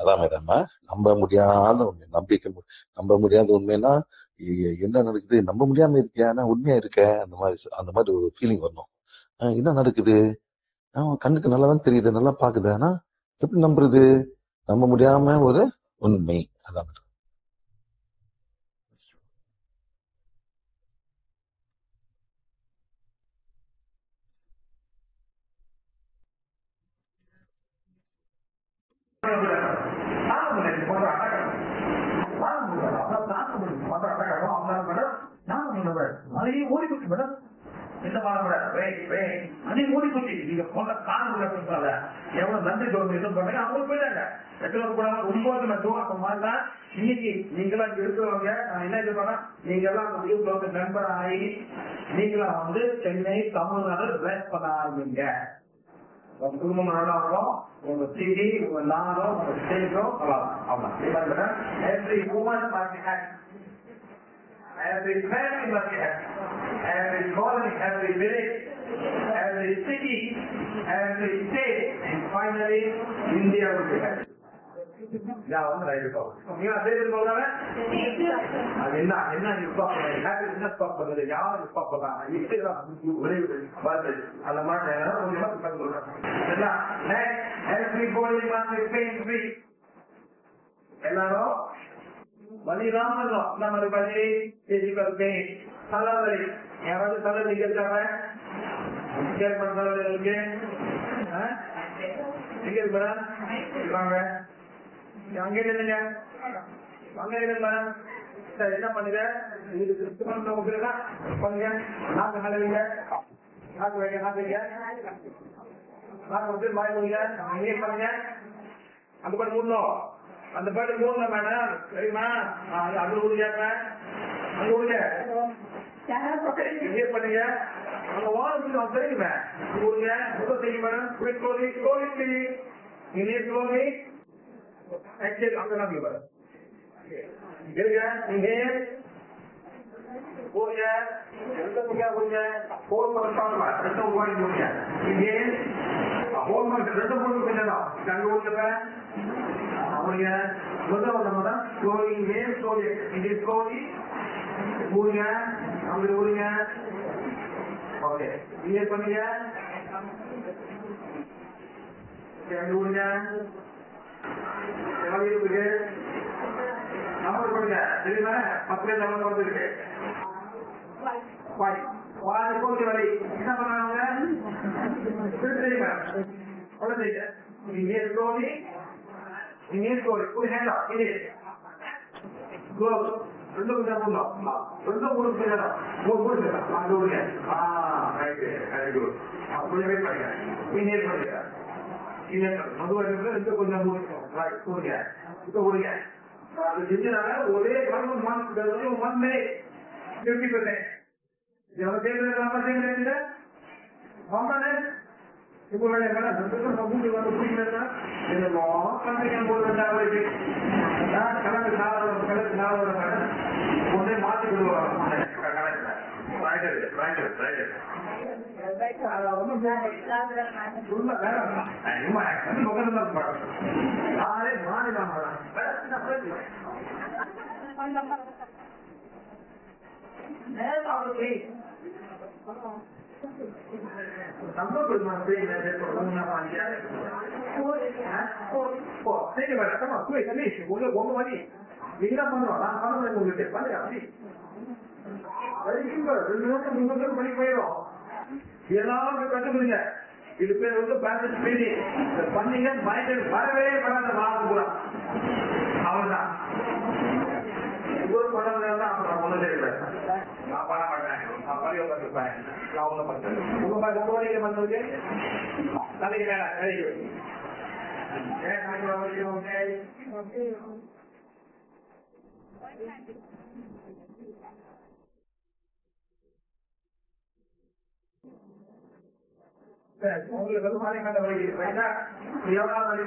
அதான் மேடம், நம்ப முடியாத உண்மை, நம்ப முடியாத உண்மைன்னா என்ன நடக்குது, நம்ப முடியாம இருக்கியா, நான் உண்மையா இருக்க, அந்த மாதிரி ஒரு ஃபீலிங் வரணும். என்ன நடக்குது, கண்ணுக்கு நல்லா தான் தெரியுது, நல்லா பாக்குது, ஆனா எப்படி நம்புறது, நம்ப முடியாம ஒரு உண்மை. அதான் மேடம். அதையும் ஓடிப்போச்சு மேடம். இந்த அதையும் ஓடிப்போச்சு. நீங்க போன காரணம் எவ்வளவு நன்றி கவர்மெண்ட் பண்ணாங்க, அவங்க போயிட்டாங்க. பெற்றோர் கூட ரொம்ப மாதிரிதான் இன்னைக்கு நீங்களா இருக்கிறவங்க. நான் என்ன இது பண்ணா, நீங்க எல்லாம் மெம்பர் ஆகி நீங்களா சென்னை தமிழ்நாடு ட்ரெஸ் பண்ண ஆரம்பிங்க. உங்க குடும்பம் நல்லா வரும், உங்க சிடி, உங்க நாடும், உங்க ஸ்டேட்டும் அவ்வளவுதான். Every woman every family must have, every colony, every village, every city, every state, and finally, India will be happy. அது என்ன பண்றது, யாரு அந்த மாதிரி எல்லாரும் வலிதான் நம்ம வலி பேசிக்கொள்கை தலைவலி. யாராவது தலைவலி இருக்காங்க? டிக்கெட் பண்ண தலைவலிக்கு டிக்கெட் வாங்க, அங்கே இல்லைங்க, அங்க இல்லை மேடம். சரி, என்ன பண்ணுங்க, பண்ணுங்க, நாக்கு நல்லவீங்க, நாக்கு வைங்க, நாக்குங்க, நாக்கு வந்து வாய் முடிங்க, பண்ணுங்க. அந்த பாட்டு மூடணும், அந்த பாட்டு மூடணும் மேடம், சரிம்மா? அது உறுதியாப்ப அங்க உறுதிய பண்ணுங்க. அந்த வாரம் தெரியுமே உறுதிய செய்யும் மேடம். கோழி கோழி இனிய கோழி ஆக்சுவலி அங்க தான் மேடம் இருங்க. நீங்க போங்க, நம்பர் பண்ணுங்க, தெரியுமா? 10 நம்பர் வந்துருக்கு. வலி என்ன பண்ணாங்க, ஒரே இப்போ ஒன்றே மாற்றி என்ன பண்றோம், நான் பண்ணுறேன் உங்களுக்கு பண்ணு. அப்படி 2 நிமிஷம் 3 நிமிஷம் பண்ணி போயிடும். எல்லாரும் கற்றுக்கிறீங்க. இது பேர் பேலன்ஸ் மீட்டிங். பண்ணீங்க, மைண்ட் வரவே வராத மாதம் கூட அவர்தான் படம். அப்புறம் ஒண்ணு தெரியல, நான் பண்ண மாட்டேன், நான் பள்ளியை பண்ணிருப்பேன், நான் ஒண்ணு பண்றேன். உங்க வரைக்கும் பண்றது தலைக்கு மேல கிடைக்கும். உங்களுக்கு வந்து மாநில வழி எவ்வளவு வழி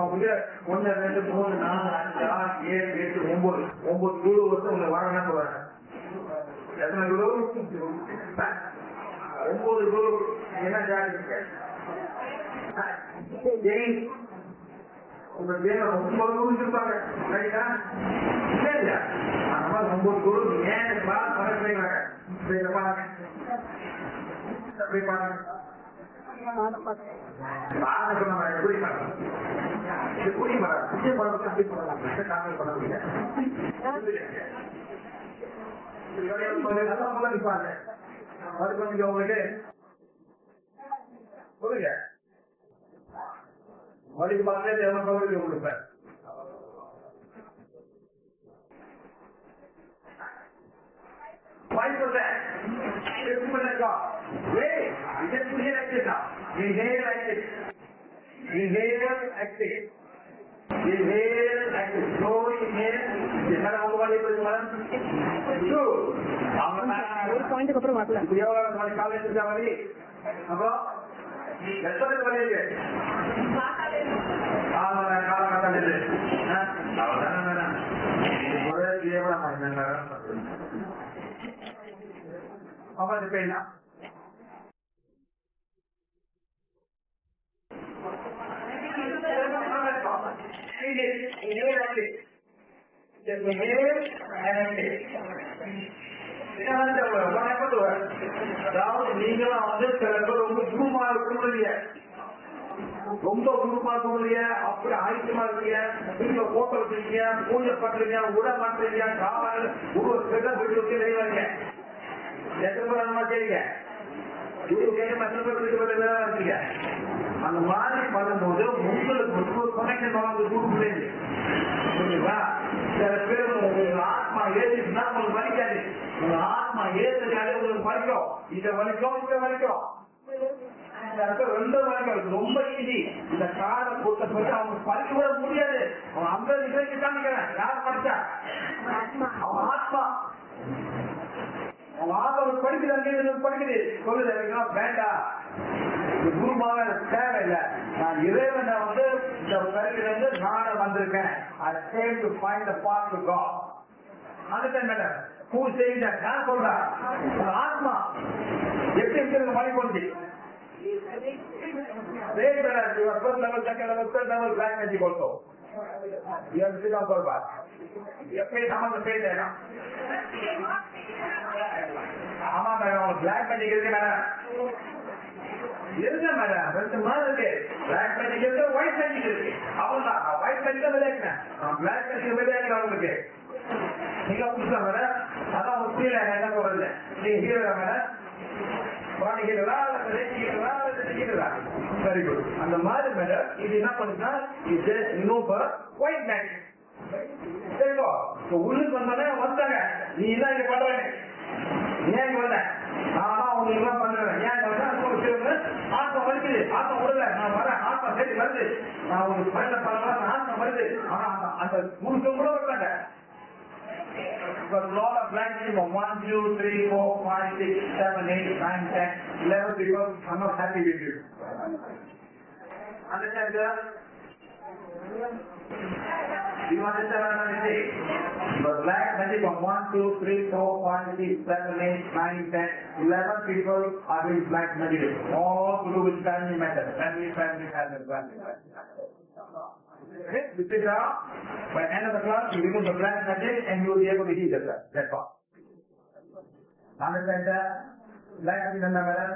உங்களுக்கு ஒன்னு 2 3 4 5 6 7 8 9 குழு வந்து உங்களை வாங்கினா சொல்றாங்க. எத்தனை குழு? 9 9 குரு என்ன ஜாதி உங்க பேர் 9 குரு இருப்பாங்க ரைட்டா இல்ல அந்த மாதிரி 9 குரு ஏன் பாருங்க எப்படி பாருங்க வழிக்கு பார்த்து எவ்வளவு கொடுப்பேன் ஒரு பாயிண்ட்டுக்கு அப்புறம் வரல. அப்புறம் எத்தனை வரையில காலகட்டம் அவன் பேனா அதாவது நீங்களும் வந்து சில பேர் ரொம்ப குருமா இருக்கணும் ரொம்ப குருமா இருக்கணும் அப்படி ஆயுத்தமா இருக்கீங்க வீட்டுல போட்டோ வச்சிருக்கீங்க பூஜை பண்றீங்க உட மாட்டுறீங்க காவல் ஒரு ஸ்பெஷல் வீட்டு வச்சு செய்வாங்க எத்தனை பேர் அந்த மாதிரி செய்யுங்க இருக்கீங்க அந்த மாதிரி பண்ணும்போது உங்களுக்கு ஒரு கனெக்ஷன் வளர்ந்து கூடுதல் புரியுங்களா சில பேர் உங்களுக்கு ஆத்மா ஏறிச்சுன்னா உங்களுக்கு வலிக்காது உங்க ஆத்மா ஏற்றுனாலே உங்களுக்கு வலிக்கும் இதை வலிக்கும் இதை வலிக்கும் ரெண்டு வலிக்கும் ரொம்ப ஈஸி இந்த காரை கொடுத்த பிறகு அவங்க பறிக்க விட முடியாது அவன் 50 நிமிஷம் காமிக்கிறேன் யார் படிச்சா அவன் ஆத்மா அவன் ஆத்மா படிக்கிறது படிக்குது சொல்லுது வேண்டாம் குருமாக தேவையில்லை நான் இறைவனை வந்து இந்த பிறகு நாட வந்திருக்கேன் I came to find the path to God. அதுதான் மேடம் பூ செய்த நான் சொல்றேன் ஆத்மா எப்படி இருக்கிறது மணி கொண்டு first level, second level, third level, black magic also. You have to sit down for a bath. You have to pay someone to pay there now. ஆமா மேடம் பிளாக் மேஜிக் இருக்கு மேடம் இருக்கு மேடம் 2 மாதிரி இருக்கு black magic இருக்கு white magic இருக்கு அவ்வளவுதான் white magic விளையாடுறேன் black magic விளையாடுறேன் உங்களுக்கு நீங்க புதுசா மேடம் அதான் ஒரு ஃபீல் என்ன சொல்றது நீங்க ஹீரோ மேடம் வெரி குட் அந்த மாதிரி மேடம் இது என்ன பண்ணுன்னா இது இன்னும் ஒயிட் மேஜிக் சரிங்களா உள்ளுக்கு வந்தானே வந்தாங்க நீ என்ன இங்க பண்றேன் ஏன் வந்த ஆமா உங்களுக்கு எல்லாம் பண்றேன் ஏன் ஆத்மா வருது ஆத்மா விடல நான் வரேன் ஆத்மா சரி வருது நான் உங்களுக்கு பயில பரவாயில்ல ஆத்மா வருது ஆனா அந்த முழுக்க கூட வர்றாங்க lot of black people 1 2 3 4 5 6 7 8 9 10 11 people are not happy with you understand that you understand what I'm saying the black magic of 1 2 3 4 5 6 7 8 9 10 11 people are doing black magic all to do with family matters family okay, you sit down. By the end of the class, you remove the black magic and you will be able to hear the class. That's all. Understand that? Black magic is another.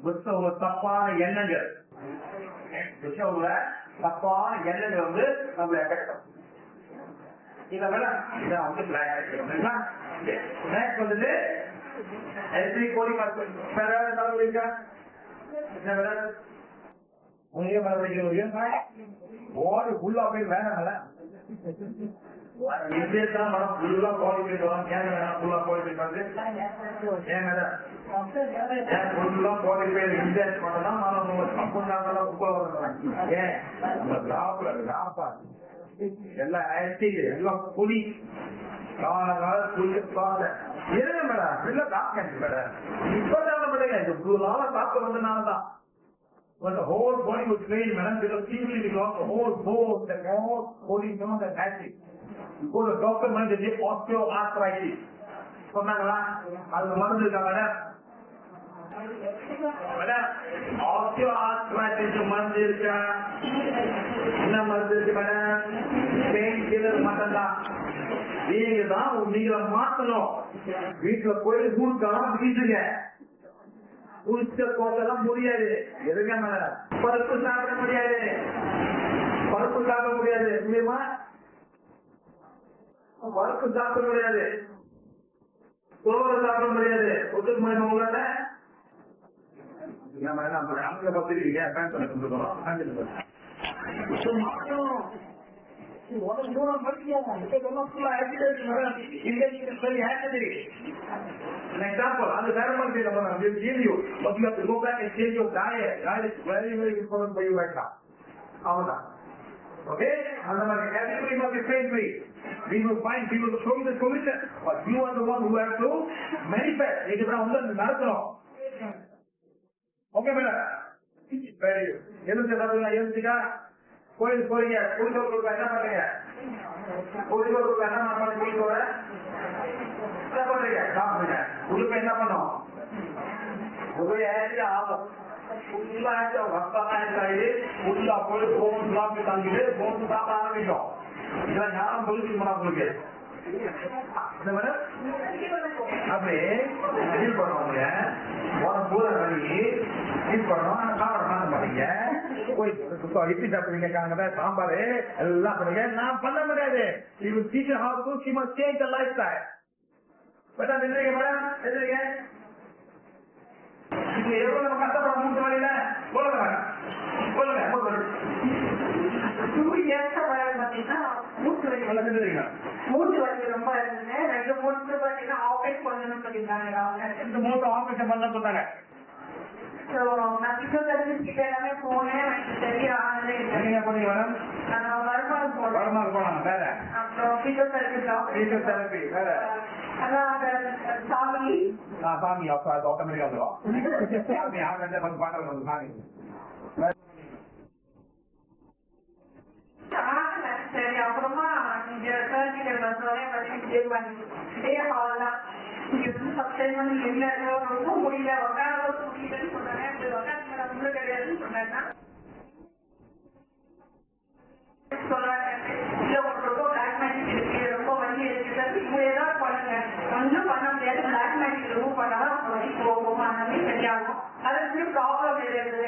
புத்தக தப்பான எண்ணங்கள் புத்தகத்துல தப்பான எண்ணங்கள் வந்து நம்மளை effect இதை விட இதை வந்து பிளாக் வந்துட்டு எப்படி கோடி வேற ஏதாவது இருக்கா என்ன விட உங்க மேல படிக்கிறவங்க ஓடி ஃபுல்லா போய் வேணாங்கல்ல தான் மேடம் ஃபுல்லா கோடி போயிட்டு வரோம் ஏன் வேணாம் ஃபுல்லா கோடி போயிட்டு வந்து ஏன் மேடம் ஃபுல்லா கோடி போய் இன்வெஸ்ட் பண்ணதான் அப்படி உப்பா வருவாங்க ஏன் காப்பா எல்லாம் ஆயிடுச்சு எல்லாம் புலி கால புலி பாத ஏன் மேடம் இல்ல டாக்டர் மேடம் இப்பதான் மேடம் இந்த நாள தாக்க வந்தனாலதான் when the whole body was trained, madam, because simply because the whole bone, the whole body knows that acid. You go to the doctor, man, they say osteoarthritis. சொன்னாங்களா அது மருந்து இருக்கா madam osteo arthritis மருந்து இருக்கா? என்ன மருந்து இருக்கு madam? Pain killer மட்டும்தான். நீங்க தான் நீங்க மாத்தணும். வீட்டுல போய் கூட்டாலும் வீட்டுங்க குளிச்ச கோசெல்லாம் முடியாது. எதுங்க மேடம்? பருப்பு சாப்பிட முடியாது, பருப்பு சாப்பிட முடியாது. முடியுமா? பருப்பு சாப்பிட முடியாது, சோறு சாப்பிட முடியாது. ஒத்துக்க முடியுமா உங்களால? அங்க பத்திரிக்கீங்க an example, and the ceremony will give you, but you have to go back and change your diet. Diet is very, very important for you right now. Okay? Everybody must be friendly. We will find people to show you the solution, but you are the one who have to manifest. It is not okay, madam? Very good. எழுந்துக்கா கோயிலுக்கு போறீங்க, குடிச்சோருக்கு என்ன பண்றீங்க? குடிச்சோருக்கு என்ன பண்ண குடிச்சோர என்ன பண்றீங்க? சாப்பிடுங்க. உடுப்பு என்ன பண்ணும்? ஒரு ஏரியா ஆகும் ஃபுல்லா ரத்தமா ஆயிடுச்சு. ஃபுல்லா போய் போன் சாப்பிட்டு தாங்கிட்டு போன் சாப்பிட ஆரம்பிக்கும். இதெல்லாம் ஞானம் சொல்லிட்டு போனா உங்களுக்கு அப்படி ஃபீல் பண்ணுவாங்க. பூர வழி ஃபீல் பண்ணுவோம். சாப்பிட மாட்ட மாட்டீங்க. போய் இட்லி சாப்பிடுவீங்க, சாம்பார் எல்லாம் பண்ணுங்க. நான் பண்ண முடியாது. இது teacher house she must change the lifestyle. But அது எதிரிங்க மேடம், எதிரிங்க இது எவ்வளவு நம்ம கஷ்டப்பட மூட்டு வழியில சொல்லுங்க மேடம், சொல்லுங்க. மூட்டு வலி ரொம்ப இருந்தது. 2 மூட்டு பாத்தீங்கன்னா ஆபரேட் பண்ணணும்னு சொல்லியிருந்தாங்க. 2 மூட்டு ஆபரேஷன் பண்ண சொன்னாங்க. நான் பிசியோதெரபிஸ்ட் கிட்ட எல்லாமே போனேன். எனக்கு சரியா ஆனதே இல்லை. என்ன பண்ணீங்க மேடம்? நான் வருமானம் போனாங்க. வேற அப்புறம் பிசியோதெரபி வேற அதான் சாமி சாமி ஆட்டோமேட்டிக்கா வந்துடும். பாட்டு சாமி சரி. அப்புறமா இங்க சர்ஜிக்கல் இதே ஹால் தான். இங்க வந்து சப்டைம் இல்ல ரொம்ப முடியல, உட்கார முடியலன்னு சொன்னாங்க. உள்ள கிடையாதுன்னு சொன்னாங்க. சொன்னாங்க இல்ல உங்களுக்கு ரொம்ப பிளாக் மேஜிக் இருக்கு, ரொம்ப வலி இருக்கு, இப்ப ஏதாவது பண்ணுங்க. ஒன்றும் பண்ண முடியாது. பிளாக் மேஜிக் ரிமூவ் பண்ணாதான் வலி போகும், அந்த சரியாகும். அதுக்கு ப்ராப்ளம் இருக்குது.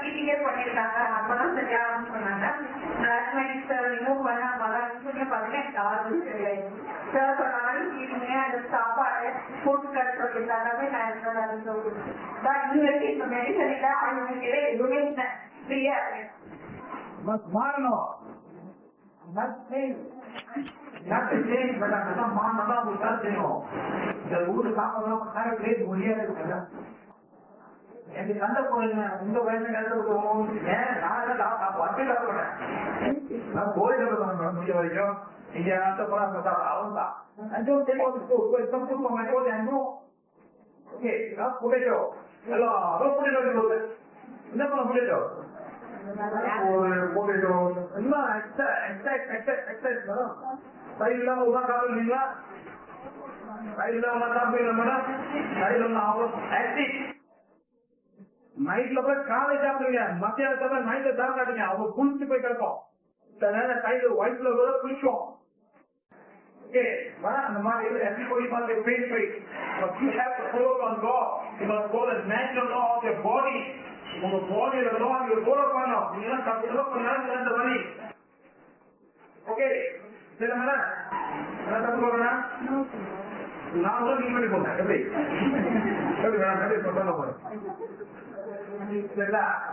வீட்டுக்கே பண்ணிருக்காங்க, அப்பதான் சரியாகும்னு சொன்னாங்க. பிளாக் மேஜிக் ரிமூவ் பண்ண பாத்தீங்கன்னா யாரும் தெரியாது. சார் சொன்னாலும் கீழே அந்த சாப்பாடு போட்டு கட்டுறது எல்லாமே நான் இன்னும் இந்த மெடிசன் இல்ல அவங்க எதுவுமே ஃப்ரீயா இருக்கு. மாறணும். ஊரு சாப்பிடலாம் முடியாது. எனக்கு சண்டை போடுங்க, உங்க வயசு கலந்துருக்கோம். நான் கோயில் முடிய வரைக்கும் இங்க அவன் தான் என்ன பண்ண புரியுதோ இல்லாம உதா சாப்பிடுறீங்களா? இல்லாம சாப்பிடுறீங்களா மேடம்? ஆக்டிவ் நைட்ல போய் காலை சாப்பிடுங்க, மத்தியானத்துல நைட்ல சாப்பிடாதீங்க. அவங்க குளிச்சு போய் கிடக்கும். கையில வயிற்றுல கூட குளிச்சோம். அந்த மாதிரி everybody must be pain-free. But you have to follow on God. You must go the natural law of your body. உங்க பாடியில law நீங்க follow பண்ணணும். நீங்க follow பண்ணாலும் இந்த வழி. ஓகே சரி மேடம், என்ன தப்பு போறேன்னா நான் கூட நீங்க பண்ணி போங்க. எப்படி மேடம் எப்படி சொல்ல போறேன்?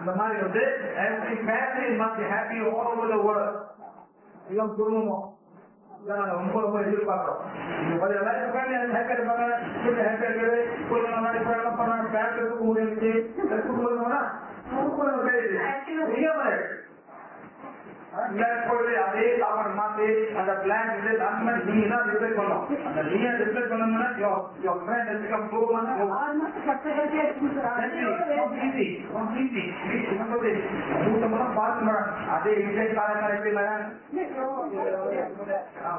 இந்த மாதிரி வந்து every family must be happy all over the world. இதுதான் குடும்பம். ரொம்ப ரொம்ப எதிர்பார்க்கிறோம். ஹேப்பியா இருப்பாங்க, ஹேப்பியா இருக்குது. பண்ணாங்க பேங்க் முடிஞ்சு அதே சாப்பாடு மாத்தி அந்த பிளான் அந்த மாதிரி நீங்க தான் ரிப்ளேஸ் பண்ணணும். அந்த நீங்க ரிப்ளேஸ் பண்ணணும்னா அதே இங்கிலீஷ்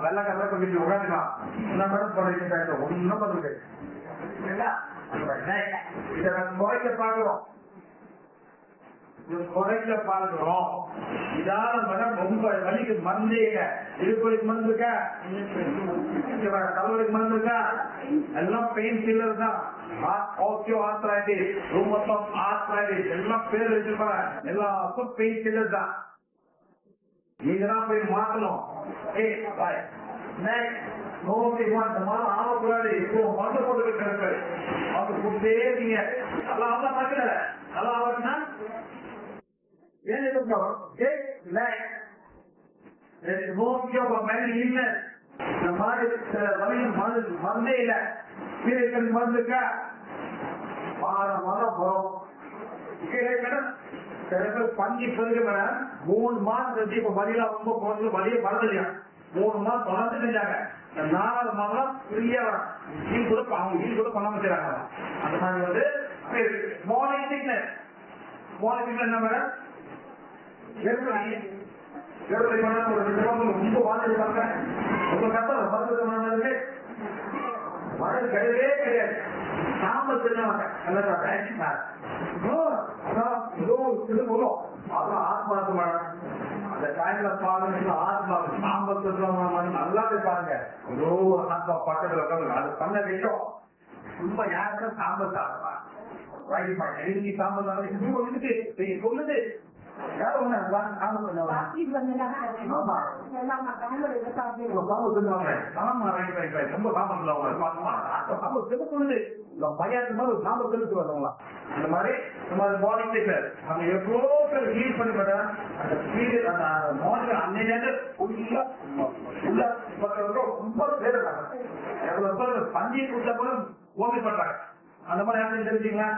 வெள்ளக்கார கொஞ்சம் உட்காந்துக்கலாம். என்ன மேடம் போடுறீங்க? ஒன்னும் பண்ணுங்க. இதை நம்ம குறைக்க பாக்குறோம், குறைக்க பாக்குறோம். இதால மேடம் ரொம்ப வலிக்கு மருந்து இல்ல, இடுப்புக்கு மருந்து இருக்கா, தலைவலிக்கு மருந்து இருக்கா, எல்லாம் பெயின் கில்லர் தான். ஆர்த்ரைட்டிஸ், ரூமட்டாய்டு ஆர்த்ரைட்டிஸ் எல்லாம் பேர் வச்சிருப்பாங்க, எல்லாருக்கும் பெயின் கில்லர் தான். நீங்க தான் போய் மாத்தணும். ஆகக்கூடாது, இப்போ மருந்து போட்டு கிடக்கு அவங்க கொடுத்தே நீங்க நல்லா பிரச்சனை இல்லை. நல்லா ஆகுதுன்னா மருந்தே இல்ல, மருந்து இருக்கா போறோம். பஞ்சு பெருகு மேடம் 3 மாசம் இப்ப வலியெல்லாம் ரொம்ப குறைஞ்சு வலியை மறந்துலையா 3 மாசம் தொடர்ந்து செஞ்சாங்க. 4வது மாதம் ஃப்ரீயா வரும். ஹீல் கூட அவங்க ஹீல் கூட பண்ணாம செய்றாங்க. அந்த மாதிரி வந்து மார்னிங் சிக்னஸ் என்ன மேடம் ரொம்ப வாழ்ந்துருக்காங்க. உங்க கஷ்டம் மருந்து மருந்து கிடையவே கிடையாது. சாம்பல் தெரிஞ்சவங்க ஆத்மாக்கு மேடம் அந்த டைம்ல பாருங்க, ஆத்மாக்கு சாம்பல் தெரிஞ்சவங்க நல்லாவே பாருங்க. ஆத்மா பக்கத்துல உட்காந்து அது பண்ண விஷயம் ரொம்ப யாருக்கும் சாம்பல் சாப்பிடலாம். சாம்பல் சொல்லுது ரொம்ப சாம்பல் செலுத்து வரவங்களா இந்த மாதிரி மார்னிங் நம்ம எவ்வளோ பேர் ஹீல் பண்ணி அந்த பீரியட் அந்த மார்னிங் அன்னைக்கு ரொம்ப பேர் எவ்வளவு பேர் பஞ்சி கொடுத்தா கூட ஓகே பண்றாங்க. அந்த மாதிரி யாரும் தெரிஞ்சுங்களா?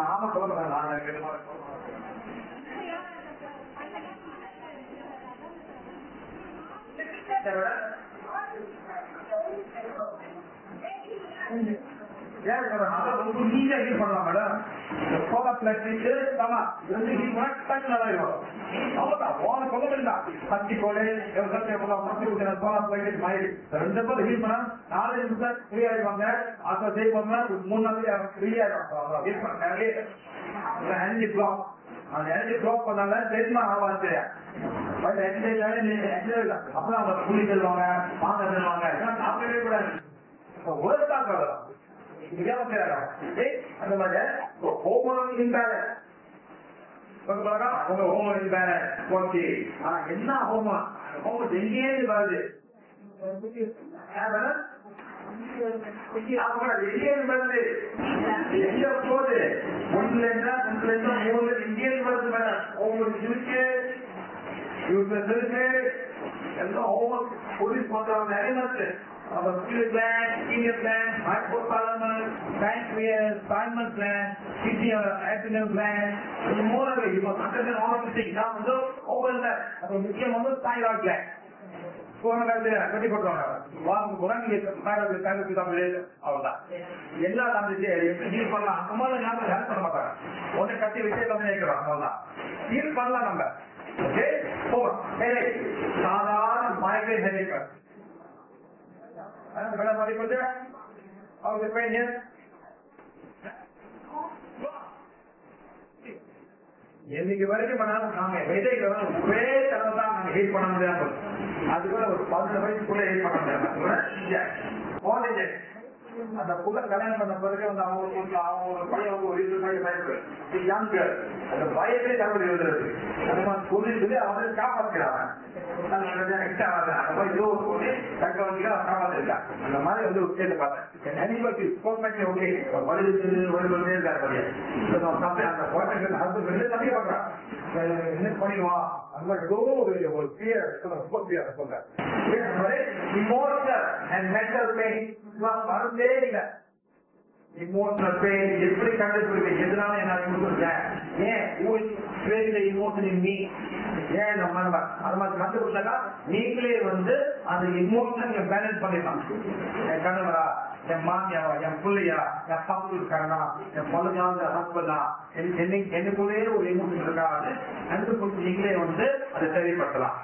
ஆமா சொல்லுங்க. நீங்க ஹீல் பண்ணலாம் மேடம். சோலார் பிளாஸ்டிக் அவ்வளவுதான் சொல்ல வேண்டாம். பத்தி கோடு சோலார் பிளாஸ்டிக் மாதிரி 2 பேர் ஹீல் பண்ணா 4 நிமிஷம் ஃப்ரீ ஆயிடுவாங்க. அப்ப செய்வாங்க 3 நாள் ஃப்ரீ ஆயிடுவாங்க. எனர்ஜி பிளாக் அந்த எனர்ஜி பிளாக் பண்ணால தெரியுமா ஆவாச்சு. அப்புறம் அவங்க கூலி செல்வாங்க, வாங்க செல்வாங்க, சாப்பிடவே கூடாது. உலகத்தான் அந்த மாதிரி என்ன ஹோமம் எங்கேயே வருது எங்க போகுது 1 இந்தியன் வருது மேடம். உங்களுக்கு எல்லாம் ஹோமம் போலீஸ் பண்றாங்க. நிறைய gland, senior gland, hypothalamus, pancreas, thymus gland, adrenal gland, more of it. All of the things. Now, over that, முக்கியம் வந்து thyroid gland. கட்டி போட்டுவாங்க. அவ்வளவுதான் எல்லா ஹீல் பண்ணலாம். அந்த மாதிரி ஞாபகம் ஹெல்ப் பண்ண மாட்டாங்க. ஒண்ணு கட்டி வச்சு வைக்கிறோம். அவ்வளவுதான் ஹீல் பண்ணலாம் நம்ம. சாதாரண மைக்ரேன் ஹெடேக் இன்னைக்கு வரைக்கும் நாங்க ஒரே தடவை தான் நாங்க ஹீல் பண்ண முடியாம, அதுக்குள்ள ஒரு 15 வயசுக்குள்ள ஹீல் பண்ண முடியாது. அந்த புள்ள கல்யாணம் பண்ண பிறகு வந்து அவங்க பையன் ஒரு 20 வயசு அந்த பயத்திலே தகவல் எழுதுறது அந்த மாதிரி சொல்லி அவரை காப்பாற்றுறாங்க. அந்த மாதிரி வந்து கேட்டு பார்த்தேன். என்ன பண்ணிடுவான் அந்த ஏதோ ஒரு பியர் சொல்றேன். மருந்தே இல்லை. இமோஷனல் பெயின் எப்படி கண்டுபிடிப்பீங்க? எதனால என்ன கொடுத்துருக்கேன்? ஏன் இமோஷன் இன் மீ? ஏன் நம்ம அது மாதிரி கண்டுபிடிச்சாக்கா நீங்களே வந்து அந்த இமோஷனை பேலன்ஸ் பண்ணிடலாம். என் கணவரா, என் மாமியாவா, என் பிள்ளையா, என் பாப்பு இருக்காங்கன்னா, என் பொழுதான ஹஸ்பண்டா, எனக்குள்ளே ஒரு இமோஷன் இருக்கா, கண்டுபிடிச்சு நீங்களே வந்து அதை சரிப்படுத்தலாம்.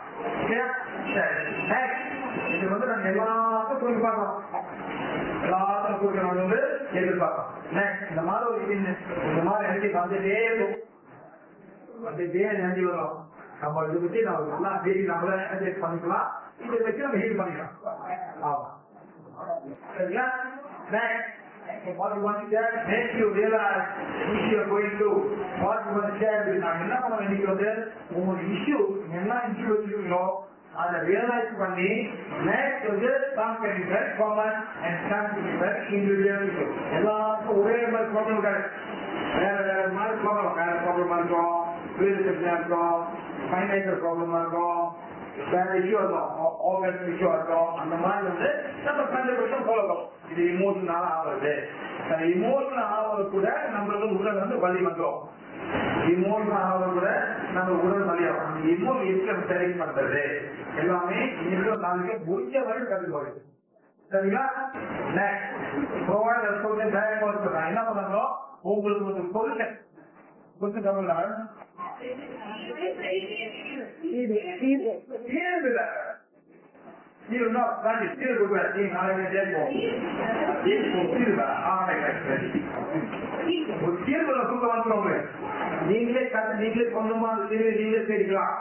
இது வந்து நாங்க எல்லாத்தையும் குறித்து பார்க்கணும், எல்லாத்தையும் குறித்து நாங்க வந்து எதிர்பார்க்கணும். இந்த மாதிரி ஒரு எனர்ஜி வந்துட்டே இருக்கும், வந்துட்டே எனர்ஜி வரும். நம்ம இதை பத்தி நம்ம நல்லா டெய்லி நம்மள எனர்ஜைஸ் பண்ணிக்கலாம், இதை வச்சு நம்ம ஹீல் பண்ணிக்கலாம். ஆமா, சரிங்களா? What you want to share makes you realize which you are going to. What you want to share with நான் என்ன பண்ண வேண்டியது, உங்க இஷ்யூ என்ன இஷ்யூ வச்சிருக்கீங்களோ அதை ரியலைஸ் பண்ணி நெக்ஸ்ட் வந்து common and stand individual issue. எல்லாருக்கும் ஒரே மாதிரி ப்ராப்ளம் இருக்காது, வேற வேற மாதிரி ப்ராப்ளம், வேற ப்ராப்ளமா இருக்கும், வீடு பிரச்சனையா இருக்கும், ஃபைனான்சியல் ப்ராப்ளமா இருக்கும், வேற இஷ்யூ இருக்கும், ஆர்கன் இஷ்யூ இருக்கும். அந்த மாதிரி வந்து நம்ம கண்டுபிடிச்சு போகணும். இது இமோஷனால ஆகுது. அந்த இமோஷனல் ஆவது கூட நம்மளுக்கு உடல் வந்து வலி வந்துடும். இமோஷனல் ஆவது கூட நம்ம உடல் வலியாகும். அந்த இமோஷன் சரி பண்றது எல்லாமே இன்னொரு நாளைக்கு முடிஞ்ச வரை கற்றுக்கொள்ளுது. சரிங்களா? என்ன பண்ணணும், உங்களுக்கு ஒரு சொல்யூஷன் கொஞ்சம் தமிழ்ல நீங்களே நீங்களே சொந்தமா நீங்களே தெரிவிக்கலாம்.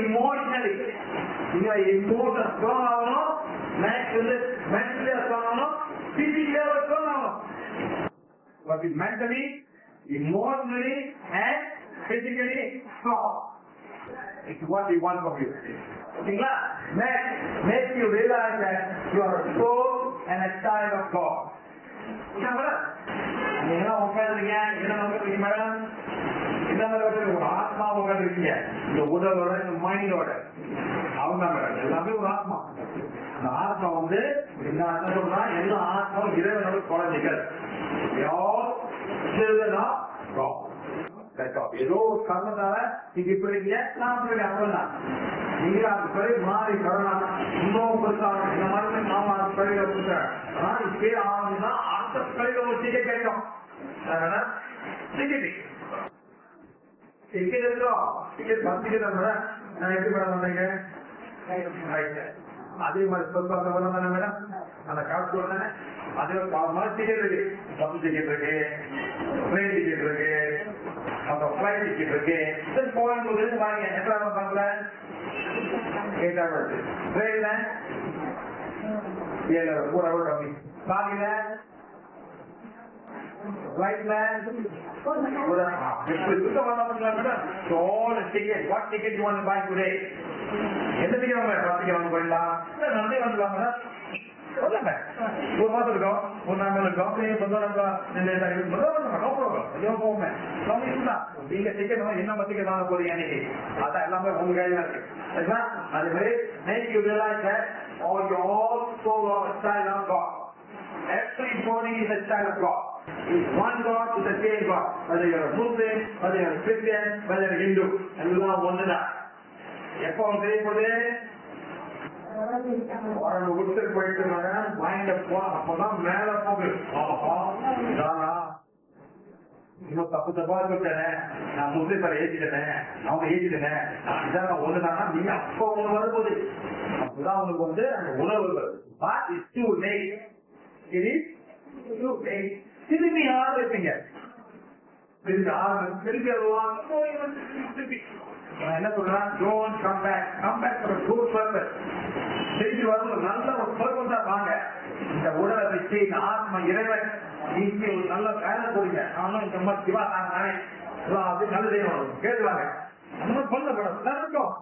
இமோஷனலி இமோஷன் ஸ்ட்ராங் ஆகணும், நெக்ஸ்ட் வந்து மென்டலி ஸ்ட்ராங் ஆகணும், பிசிக்கலி ஸ்ட்ராங் ஆகணும். Mentally, emotionally, and physically strong. It's what we want from you. Next, make you realize that you are a soul and a child of God. ஆத்மா உட்காந்துருக்கீங்க, இந்த உடலோட இந்த மைண்டோட அவங்க எல்லாமே ஒரு ஆத்மா. அந்த ஆத்மா வந்து என்ன அர்த்தம்னா எல்லா ஆத்மா இறைவனோட குழந்தைகள். ஏதோ கர்மத்தால நீங்க இப்படி இருக்கீங்க, நான் அப்படி அவ்வளவுதான். நீங்க அது பிறகு மாறி வரலாம், இன்னும் கொடுத்தாங்க இந்த மாதிரி நாம அது பிறகு கொடுக்குறேன். ஆனா இப்பே ஆகுதுன்னா அடுத்த பிறகு ஒரு டிக்கெட் கிடைக்கும். டிக்கெட் இருக்கோம், டிக்கெட் 10 டிக்கெட் நான் எப்படி பண்ண மாட்டேங்க. அதே மாதிரி சொல்லுவாங்க மேடம், அந்த காசு கொடுத்தானே அதே மாதிரி டிக்கெட் இருக்கு, பஸ் டிக்கெட் இருக்கு, ட்ரெயின் டிக்கெட் இருக்கு, அப்புறம் பிளைட் டிக்கெட் இருக்கு. கோயம்புத்தூர் வாங்க எத்தனை பஸ்ல 8 hours, ட்ரெயின்ல 7 hours, 4 hours கம்மி, காலையில ஃபிளைட்ல what ticket you want to buy today? எந்த டிக்கெட் வாங்க போயிடலாம், நன்றி வந்துடலாங்க. சொல்லுங்க, ஒரு மாதம் இருக்கும், ஒரு நாள் இருக்கும், நீங்க டிக்கெட் என்ன டிக்கெட் வாங்க போறீங்க அன்னைக்கு, அதான் எல்லாமே உங்க கையில இருக்கு. அது மாதிரி make you realize that all your all soul are a child of God. Everybody is a child of God. One God is the same God. Whether you're a Muslim, whether you're a Christian, whether you're a Hindu, எல்லாம் ஒண்ணுதான். எப்போ தெரியப்படுது, விட்டு போயிட்டு மைண்ட போ, அப்பதான் மேல போகுது. இன்னும் தப்பு தப்பா சொல்லிட்டேனே, நான் முஸ்லிம் பேரை ஏற்றிட்டேன், அவங்க ஏற்றிட்டேன், நான் இதான் ஒண்ணுதானா, நீங்க அப்ப ஒண்ணு வரும்போது அப்பதான் உங்களுக்கு வந்து அந்த உணர்வு வருது. திரும்பி ஆரம்பிப்பீங்க, திரும்பி என்ன சொல்றேன், don't come back, come back for a good purpose. திரும்பி வரும் நல்ல ஒரு பர்பஸா வாங்க. இந்த உடலை வச்சு இந்த ஆத்மா இறைவன் நீங்க ஒரு நல்ல வேலை போடுங்க. நானும் இந்த மாதிரி சிவா நானே அப்படி நல்ல செய்யணும் கேட்டுவாங்க. அந்த மாதிரி பண்ண இருக்கும்.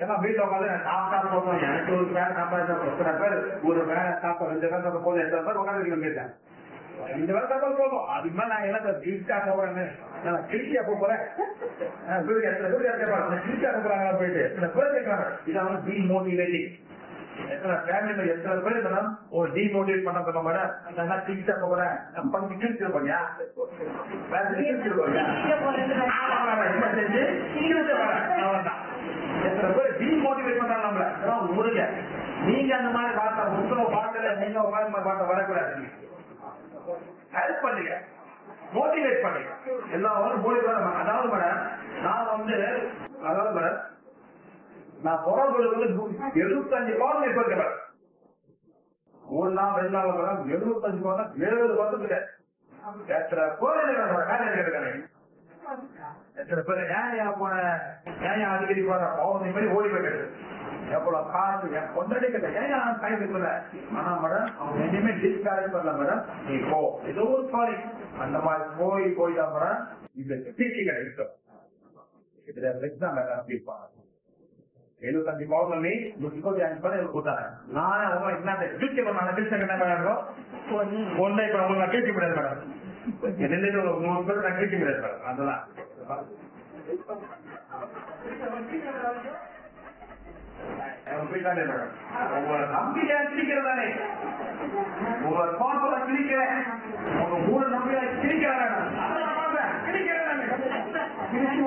ஏன்னா வீட்டுல உட்காந்து சாப்பிட்டா போதும், எனக்கு ஒரு பேர் சாப்பாடு எத்தனை பேர் ஒரு வேலை சாப்பிட 2 பேர் சாப்பிட போதும், எத்தனை பேர் உட்காந்து கேட்டேன். இந்த வேலை சாப்பாடு போதும், அதுக்கு மேல நான் என்ன கிழிச்சா போறேன்னு நான் கிழிச்சியா போறேன். எத்தனை பேர் கிழிச்சா போறாங்க போயிட்டு எத்தனை பேர் கேட்கறாங்க. இதை வந்து டீமோட்டிவேட்டிங். ஃபேமிலியில எத்தனை பேர் இருந்தாலும் ஒரு டிமோட்டிவேட் பண்ண சொல்ல மேடம், நான் திங்கிட்ட போறேன் பண்ணி கிழிச்சு போறியா எத்தனை பேர் டிமோட்டிவேட் பண்றாங்க நம்மள முருங்க. நீங்க அந்த மாதிரி வார்த்தை உங்களோட வார்த்தையில நீங்க வார்த்தை வரக்கூடாது. ஹெல்ப் பண்ணுங்க, மோட்டிவேட் பண்ணுங்க. எல்லாரும் மோட்டிவேட். அதாவது மேடம் நான் பிறகு 75 குழந்தை இப்ப இருக்கிறேன். ஒரு நாள் 2 நாள் 75 குழந்தை 70 வருஷத்துக்கு எத்தனை பேர் எத்தனை பேர் ஏன் போன ஏன் அடிக்கடி போற மாதிரி ஓடி போயிட்டு எவ்வளவு காசு என் கொண்டாடி கேட்ட ஏன் டைம் இருக்கல. ஆனா மேடம் அவங்க எங்கேயுமே டிஸ்கரேஜ் பண்ணல மேடம், நீ போ ஏதோ ஒரு சாரி அந்த மாதிரி போயிட்டா மேடம் இந்த டீச்சிங் இருக்கும். இதுல எக்ஸாம் இருப்பாங்க 75 பவுர்ணமி 35 பேர் கொடுத்தாங்க. நானே அவங்க என்ன கீழ்ச்சி பண்ணாங்க கீழ்ச்சி என்ன மேடம் ஒன்றை இப்ப அவங்க கீழ்ச்சி முடியாது மேடம், என்ன ஒரு 3 பேர் நான் கீழ்ச்சி முடியாது மேடம். அதுதான் உங்களை நம்பிக்கை கிழிக்கிறதானே, உங்களை பாப்பல கிழிக்கிறேன், உங்க மூணு நம்பிக்கை கிழிக்கிறேன்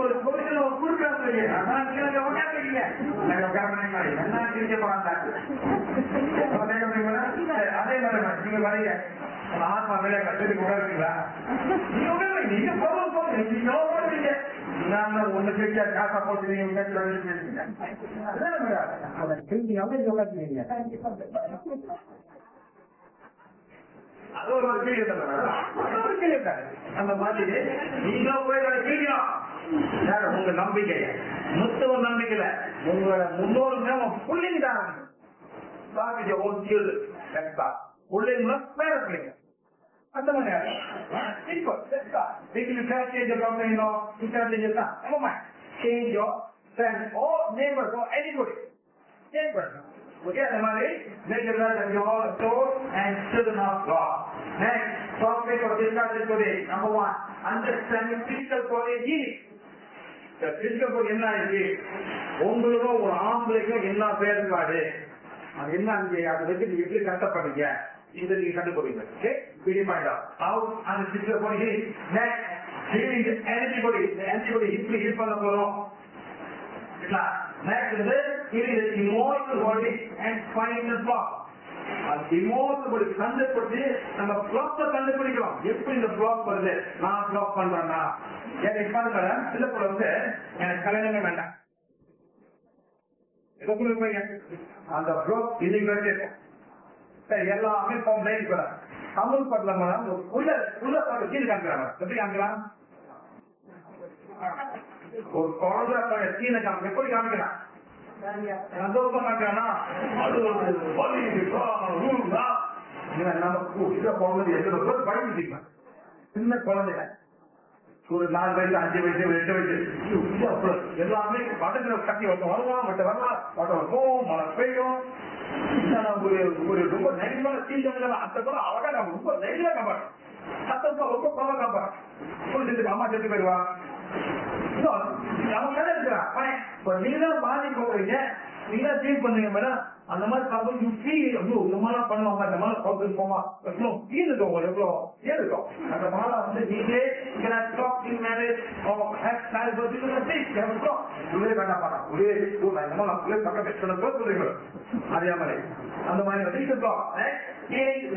ஒரு கோயில ஒரு குறுக்காங்க என்ன கிழிக்க போறாங்க. அதே மாதிரி நீங்க வரீங்க ஆத்மா வேலை கட்டுட்டு கூட இருக்கீங்களா, நீங்க போறீங்க ஒண்ணு கிழிச்சா காசா போட்டு நீங்க அது ஒரு அந்த மாதிரி நீங்க உங்க நம்பிக்கை முத்துவ நம்பிக்கையில உங்களோட முன்னோருங்க பிள்ளைங்க பிள்ளைங்களும் பேர பிள்ளைங்க அந்த மாதிரி change your company law, you can't change your son. Never mind. Change your friends or neighbors or anybody. Change person. Okay, the money, make your life and your soul and children of God. Next, topic of discussion today. Number 1, understanding physical body healing. The physical body என்ன இருக்கு, உங்களுக்கும் ஒரு ஆம்பளைக்கும் என்ன பேருக்காடு, அது என்ன அதை வச்சு நீங்க எப்படி கஷ்டப்படுறீங்க இதை நீங்க கண்டுபிடிங்க. Okay, how and the physical body healing. Next, healing the antibody. The antibody hit பண்ண போறோம். Next is healing the emotional body and final block. அது emotional body கண்டுபிடிச்சு நம்ம பிளாக் கண்டுபிடிக்கிறோம். எப்படி இந்த பிளாக் வருது, நான் பிளாக் பண்றேன்னா எனக்கு பாருங்க சில பேர் வந்து எனக்கு கல்யாணமே வேண்டாம் ஏதோ சொல்லுங்க அந்த பிளாக் இது எல்லாமே தமிழ் படல மேடம் உள்ள கீழே காமிக்கிறாங்க. எப்படி காமிக்கலாம், ஒரு குழந்தை கீழே காமி எப்படி காமிக்கிறான் சந்தோஷம் காமிக்கிறானா அது ஒரு குழந்தை எத்தனை பேர் பயன்படுத்திக்கலாம். சின்ன குழந்தைங்க ஒரு 4 வயசு 5 வயசு 8 வயசு எல்லாமே படத்துல கட்டி வருவான் போவோம் மழை பெய்யும். ஒரு ரொம்ப நெகிழ்வான சீசன் அந்த கூட அழகா நம்ம ரொம்ப நெகிழா காப்பாடும் சத்தம் ரொம்ப பரவ காப்பாடும். அம்மா செத்து போயிடுவா அவங்க மேல இருக்கிறான். நீங்க தான் பாதி போடுறீங்க, நீங்க தான் ஃபீல் பண்ணுவீங்க மேடம். அந்த மாதிரி பார்க்கும் இந்த மாதிரிலாம் பண்ணுவாங்க, அந்த மாதிரி பார்த்து போமா ஃபீல் இருக்கும் உங்களுக்கு எவ்வளோ இருக்கும். அந்த மாதிரி வந்து நீங்களே மேரேஜ் உள்ளே வேண்டாம் பாடம் உள்ளே இந்த மாதிரி நான் உள்ளே பக்கம் பெற்ற சொல்றீங்க. அதே மாதிரி அந்த மாதிரி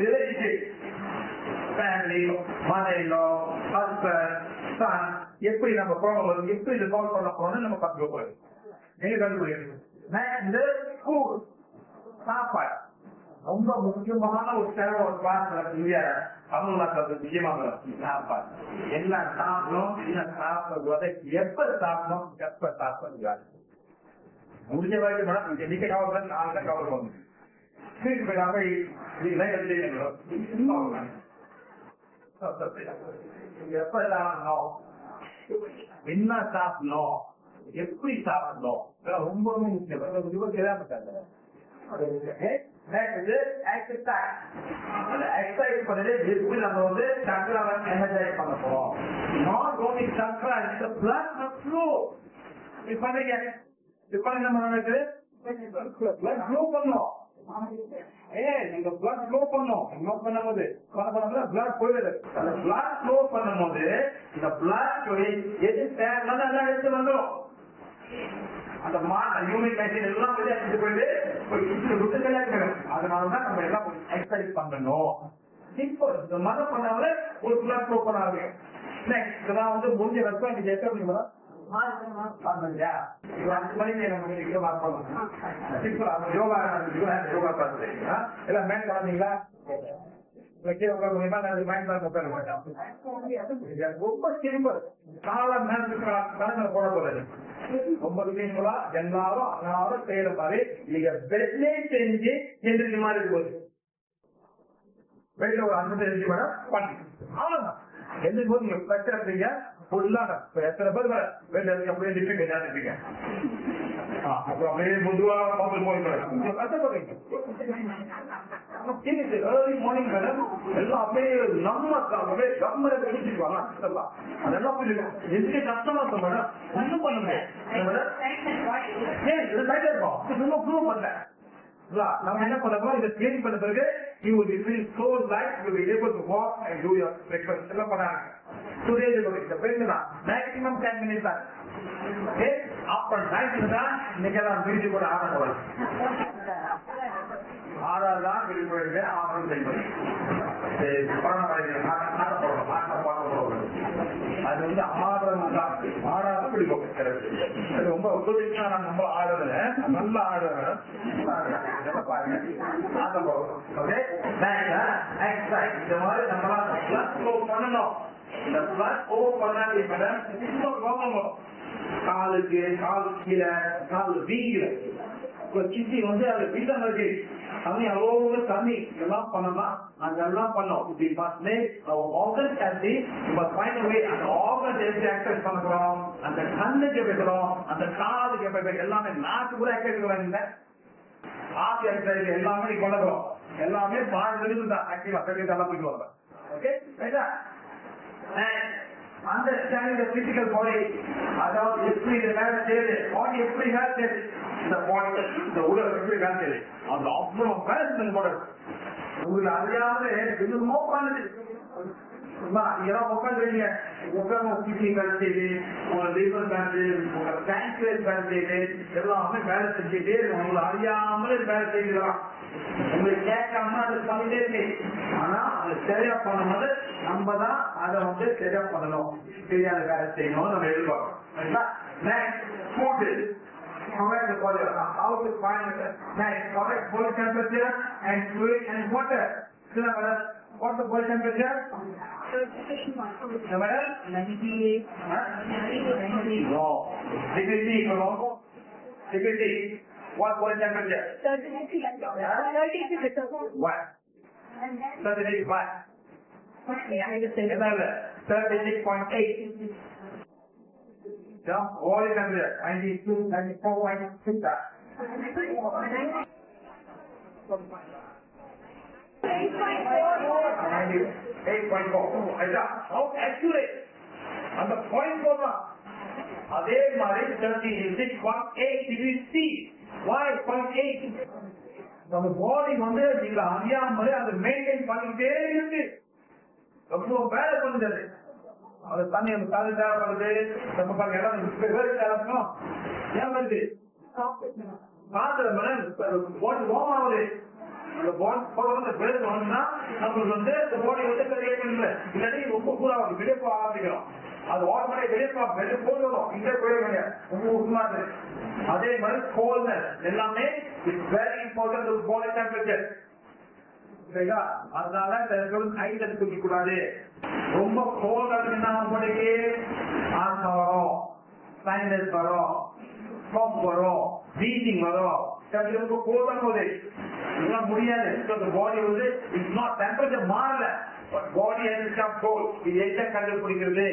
ரிலேஷன்ஷிப் ஃபேமிலி மதர்-in-law ஹஸ்பண்ட் சன் எப்படி நம்ம ப்ராப்ளம் வரும், எப்படி இதை சால்வ் பண்ண போறோம்னு நம்ம பார்க்க போறோம். நீங்க கண்டுபிடிக்கணும். சாப்பாடு ரொம்ப முக்கியமான ஒரு சேவை ஒரு கிளாஸ் இந்தியா தமிழ்நாட்டில் நிச்சயமாக சாப்பாடு என்ன சாப்பிடணும் என்ன சாப்பிடுவதை எப்ப சாப்பிடணும் எப்ப சாப்பிடுறாரு முடிஞ்ச வரைக்கும் மேடம் இன்னைக்கு கவர் பண்ணி நாளைக்கு கவர் பண்ணுங்க. எப்ப என்ன சாப்பிடணும் எப்படி சாப்பிடணும் ரொம்பவே முக்கியம். எக்ஸசைஸ் பண்ணிட்டு எப்படி நம்ம வந்து சக்கரை எனர்ஜைஸ் பண்ண போறோம். நாட் ஓன்லி சக்கரை பிளட் ஃப்ளோ பண்ணீங்க இப்ப நம்ம பிளட் ஃப்ளோ பண்ணோம். நீங்க பிளட் ஃப்ளோ பண்ணும். இன்வெஸ்ட் பண்ணும்போது பிளட் போயிடுது. அந்த பிளட் ஃப்ளோ பண்ணும்போது இந்த பிளட் எது தேவைன்னா எல்லாம் எடுத்து வந்துடும். அந்த யூனிட் ஆசிட் எல்லாம் எடுத்து போயிட்டு அதனாலதான் நம்ம எல்லாம் எக்ஸசைஸ் பண்ணணும். சிம்பிள். இந்த மதம் பண்ணாமலே ஒரு பிளட் ஃப்ளோ பண்ணாங்க. நெக்ஸ்ட் இதெல்லாம் வந்து முடிஞ்ச வெப்பம் இன்னைக்கு எத்தனை மணி வரும்? 5 மணிக்கு யோகா யோகா பார்த்துருக்கீங்களா? எல்லாம் மேன் கலந்தீங்களா? ரொம்ப சிம்பிள். காலம் நேரத்துக்கு போட போறது ரொம்ப சிம்பிளா எல்லாரும் அனாரும் செய்யற மாதிரி நீங்க வெள்ளே செஞ்சு எந்திரிக்க மாதிரி போகுது. வெளியில ஒரு 50 செஞ்சு கூட பண்ணி அவ்வளவுதான். எந்திரிக்கும் போது நீங்க பிரச்சனை ஃபுல்லா எத்தனை பேர் வெளில அப்படியே நிற்பீங்க அப்புறம் அப்படியே முதுவா போய் கஷ்டப்படுறீங்க. ஏர்லி மார்னிங் மேடம் எல்லாம் அப்படியே நம்ம கம்மரை பிடிச்சிருவாங்க. அதெல்லாம் புரியும். எதுக்கு கஷ்டமா இருக்கும் மேடம்? ஒன்றும் பண்ண முடியாது. ஏன் இது சைட்ல இருக்கோம் இன்னும் ப்ரூவ் பண்ணல. நம்ம என்ன பண்ணோம், இதை கிளீன் பண்ண பிறகு you will feel so light, you will be able to walk and do your breakfast. எல்லாம் பண்ணாங்க. Today இந்த பெண்ணுனா மேக்ஸிமம் 10 minutes தான். ஓகே, அப்புறம் 9 தான் இன்னைக்கு நான் பிரிச்சு கூட ஆரம்பம். 6 தான் பிரிச்சு போயிருக்கு. 6 செய்வது அது வந்து 6 பிடிக்கும். அது ரொம்ப ரொம்ப ஆடுறேன், நல்லா ஆடுறேன். பாருங்க இந்த மாதிரி நம்மளால பண்ணணும். இந்த பிளட் ஓவர் பண்ணாங்க காலுக்கு கால் கீழே கால் வீங்கல கிச்சி வந்து அது வீட்டம் இருக்கு. தண்ணி அவ்வளவு தண்ணி எல்லாம் பண்ணலாம். அதெல்லாம் பண்ணோம். அந்த ஆர்கன் எப்படி ஆக்சஸ் பண்ணுறோம், அந்த கண்ணுக்கு வைக்கிறோம், அந்த காலுக்கு எப்படி வைக்கிறோம், எல்லாமே நாக்கு கூட ஆக்சஸ் இல்லை. ஆசி எக்ஸசைஸ் எல்லாமே கொள்ளறோம். எல்லாமே பாடு தான் ஆக்டிவா எல்லாம் போயிட்டு வரோம். Okay, understanding the physical body, அதாவது எப்படி இது வேலை செய்யுது, பாடி எப்படி வேலை செய்யுது, இந்த பாடி இந்த உடல் எப்படி வேலை செய்யுது, அந்த அவ்வளவு வேலை செஞ்சு போடுறது உங்களுக்கு அறியாமலே இன்னும் உட்காந்து உட்காந்துருக்கீங்க. உட்காந்து கிட்னி வேலை செய்யுது, உங்க லிவர் வேலை செய்யுது, உங்க பேங்க்ரேஸ் வேலை செய்யுது, எல்லாமே வேலை செஞ்சுட்டு உங்களை அறியாமலே வேலை செய்யலாம். உங்களுக்கு கேட்காம அது பண்ணிட்டே இருக்கு. ஆனா அது சரியா பண்ணும்போது நம்ம தான் அதை வந்து சரியா பண்ணணும். சரியான வேலை செய்யணும் நம்ம எதிர்பார்க்கணும். How to find correct body temperature and fluid and water. What's the body temperature? No. Degree. What body temperature? 36. What? 36. 36.8. Body temperature 92, 94, 96. 8.4. How accurate? அந்த பாயிண்ட் போடுறோம். அதே மாதிரி 36.8 degree C. Why 0.8? நம்ம பாடி வந்து நீங்க அறியாமலே அதை மெயின்டைன் பண்ணிக்கிட்டே இருக்கு. ரொம்ப வேலை பண்ணுது. அது தண்ணி அந்த காது தேவைப்படுது. நம்ம பாருங்க இடம் தேவைப்படும். ஏன் வருது பாத்திரம் பாடி ஓம் ஆகுது. அந்த பாடி பேர் வந்தா நம்மளுக்கு வந்து இந்த பாடி வந்து கிரியேட் பண்ணல. இல்லாட்டி ரொம்ப கூட வெளியே போக ஆரம்பிக்கிறோம். அது ஆட்டோமேட்டிக் வெளியே போடுறோம். இங்கே போயிடுங்க ரொம்ப. அதே மாதிரி கோல்ட்னஸ் எல்லாமே it's very important body temperature. சரிங்களா? அதனால ஹைட் குடிக்க கூடாது. ரொம்ப கோல்டா இருக்குன்னா நம்மளுக்கு ஆஸ்மா வரும், சைனஸ் வரும், ஸ்மோக் வரும், வீசிங் வரும். ரொம்ப கோல்டா போகுது இதெல்லாம் முடியாது. பாடி வந்து இட்ஸ் நாட் டெம்பரேச்சர் மாறல, பட் பாடி கோல். இது எந்த கண்டுபிடிக்கிறது?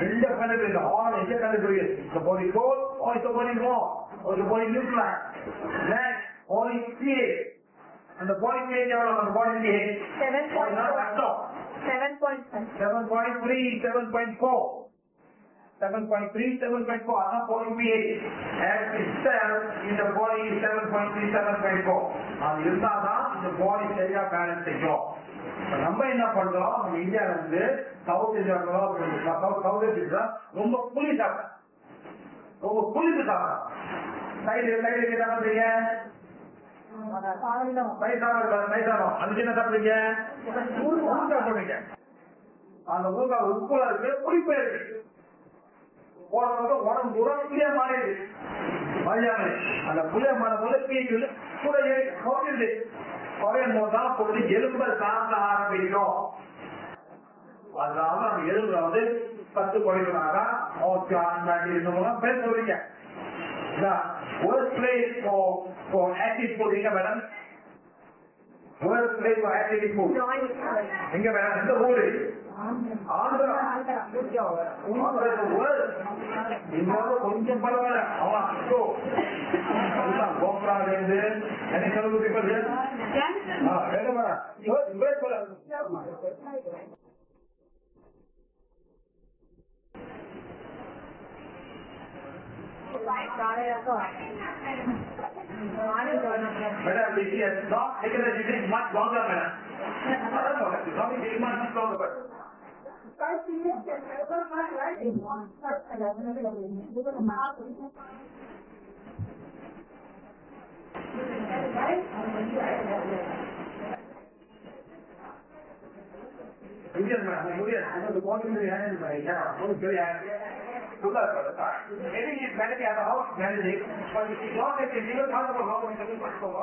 எந்த கண்டுபிடிக்கிறது? ஆல் எந்த கண்டுபிடிக்கிறது? The body cold or is the body warm or the body neutral? That all is clear. And the body pH எவ்வளவு? அந்த body pH 7.3, 7.4. 7.3, 7.4. அதான் body pH. As itself, இந்த body is 7.3, 7.4. அது இருந்தாதான் இந்த body சரியா பேலன்ஸ் செய்யும். நம்ம என்ன பண்றோம், நம்ம இந்தியால இருந்து சவுத் இந்தியா ரொம்ப புளி சாப்பிட, ரொம்ப புளிப்பு சாப்பிட. சைடு என்ன பண்றீங்க? அதுக்கு என்ன சாப்பிடுறீங்க? ஊறுகாய் போடுறீங்க. அந்த ஊறுகாய் உப்புல இருக்கு, புளிப்பே இருக்கு. உடம்பு பூரா புளிய மாறிடுது. மரியாதை அந்த புளிய மாற போது பீக்கு கூட குறையுது. குறையும் போதுதான் பொழுது எலும்பை சாப்பிட ஆரம்பிக்கும். அதனால நம்ம எலும்புல வந்து சத்து குறைக்கிறாங்க. பேர் சொல்றீங்க. Worst place for acid food எங்க madam? Worst place for acid food எங்க மேடம்? எந்த ஊரு? ஆந்திரா. கொஞ்சம் பரவாயில்ல. கோப்ரால இருந்து என்ன சொல்லுங்க Madam, this is not taken as it is much longer, madam. It's not taking much longer, but. Indian madam, Indian. The body is maybe he's managing at the house, managing, but if he's not taking legal part of the law, he doesn't want to go.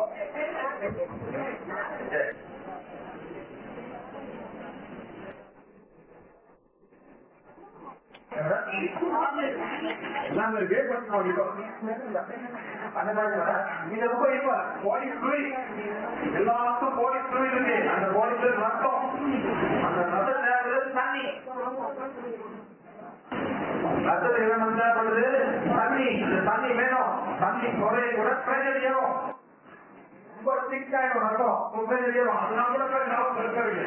நாங்கள் wired பண்ணோம். அந்த மாதிரி இது ரொம்ப இப்ப பாடி fluid எல்லாருக்கும் பாடி fluid இருக்கு. அந்த பாடி ஃப்ளூயிட் ரத்தம், அந்த ரத்தம் தண்ணி, ரத்தத்தில் என்ன பண்ணுது? தண்ணி. இந்த தண்ணி வேணும். தண்ணி குறைய கூட பிரச்சனை ஏறும். ரொம்ப திக்காயிடும் ரத்தம், பிரச்சனை ஏறும். அதனால கூட லாபம் இருக்கவில்லை.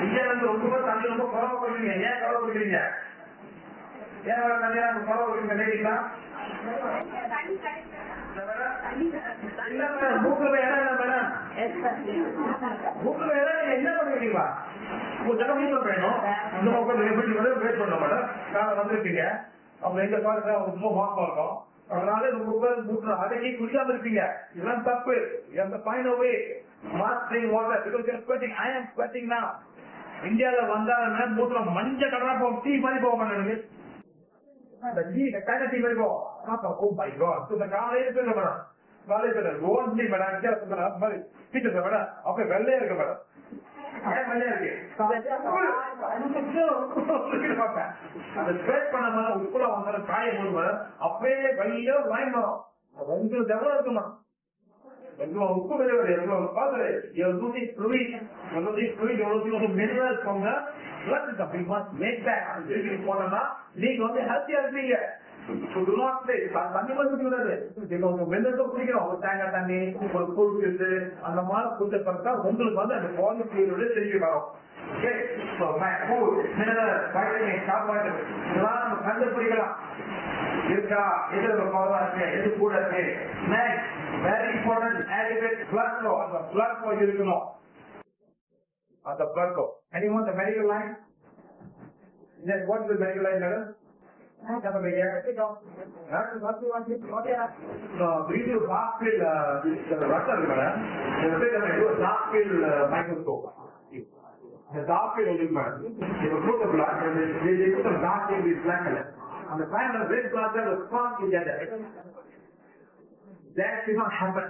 இந்தியாவில இருந்து ரொம்ப தண்ணி ரொம்ப குறவு கொடுக்குறீங்க. ஏன் குறவு கொடுக்குறீங்க? ஏன் தண்ணி குறவு கொடுக்குறீங்க கேட்டீங்களா? மூக்குல இடம் இல்லை மேடம். மூக்குல இடம் நீங்க என்ன பண்ணுவீங்களா? கொஞ்சம் மூக்க வேணும். இந்த பக்கம் வெயிட் பண்ண மேடம். காலை வந்திருக்கீங்க, அவங்க எங்க காலத்துல ரொம்ப மாசமா இருக்கும். அதனால ரொம்ப அடக்கி குடிக்காம இருப்பீங்க. இதெல்லாம் தப்பு. இந்தியாவில வந்தா மூத்துல மஞ்ச கடனா போகும். டீ மாதிரி போக மாட்டேங்குது. அந்த டீ கையில டீ மாதிரி போகும். காலையில பேச மேடம், காலையில பேச Ron tea madam, teacher madam அப்ப வெள்ளையா இருக்கு மேடம். உப்புல வந்தாலும் காய போது அப்பயே வெளியே வாங்கி வரும். உங்களுக்கு எவ்வளவு இருக்குமா? உப்பு விளையாடு எவ்வளவு பாக்குறது? மினரல்ஸ் போங்க போனா நீங்க வந்து ஹெல்த்தியா இருப்பீங்க. தண்ணி குடிக்கிறோம். ஒரு தேங்காய் தண்ணி, ஒரு குடிக்கிறது, அந்த மாதிரி குடிச்சா உங்களுக்கு வந்து அந்த பாலிசியோட திரும்பி வரும். சாப்பாடு இதெல்லாம் நம்ம கண்டுபிடிக்கலாம். இருக்கா? எது குறைவா இருக்கு, எது கூட இருக்கு? Very important adequate blood flow. அந்த blood flow இருக்கணும். அந்த blood flow. Anyone the medical line? What is the medical line, madam? Microscope. The dark field only man. They will put the blood and they put the dark field with black color. On the time of red blood cells will cross together. That did not happen.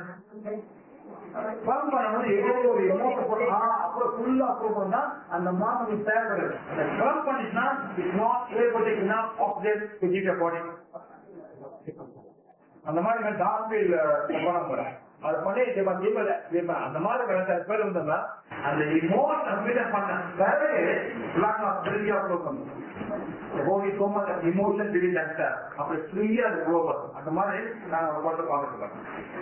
அப்புறம் ஃபுல்லா போனா அந்த மாசம் தேவைப்படுது. அந்த ட்ரம்ப் பண்ணிச்சுன்னா it's not able to enough oxygen to keep your body. அந்த மாதிரி டாக்டர் பண்ண போறேன். அதை பண்ணி அந்த மாதிரி பேர் இருந்தோம்னா அந்த இமோஷன் பண்ண பிளாக் திரும்பியா பண்ணும். so much of emotion within themselves. அப்படி ஃப்ரீயா அது க்ளோ பண்ணும். அந்த மாதிரி நான் உட்காந்து பார்த்துருக்கேன்.